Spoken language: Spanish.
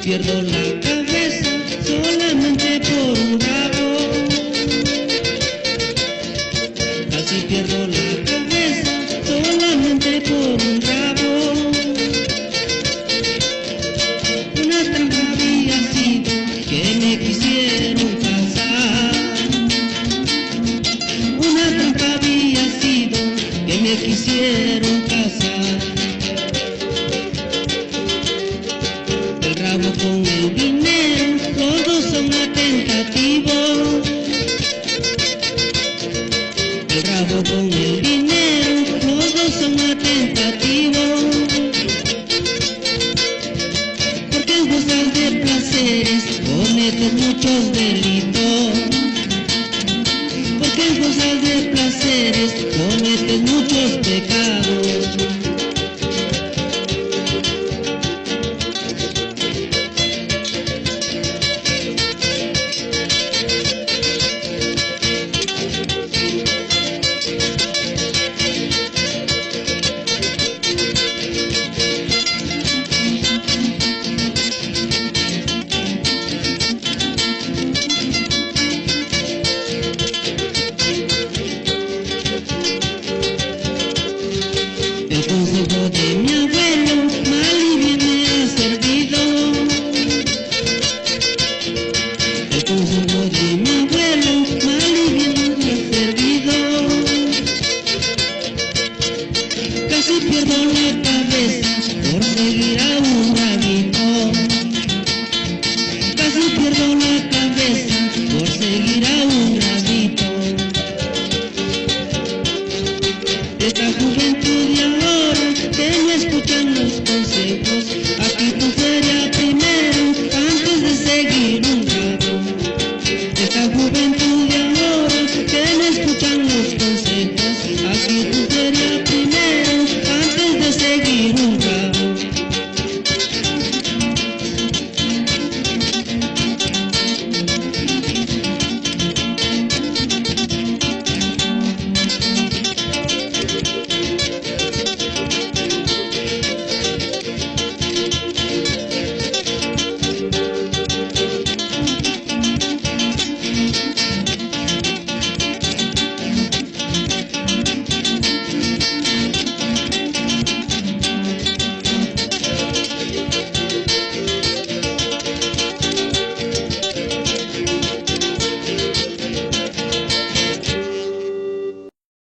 pierdo la cabeza solamente por un rabo. Casi pierdo la cabeza solamente por un rabo. Una trampa había sido que me quisieron casar. Una trampa había sido que me quisieron casar. El rabo con el dinero, los dos son atentativos. El rabo con el dinero, los dos son atentativos. Porque en gozar de placeres cometes muchos delitos. Porque en gozar de placeres cometes muchos pecados. El consejo de mi abuelo mal y bien me ha servido. El consejo de mi abuelo mal y bien me ha servido. Casi pierdo la cabeza por seguir a un rabito. Casi pierdo la cabeza por seguir a un rabito. Esta juventud de ahora que no escuchan los consejos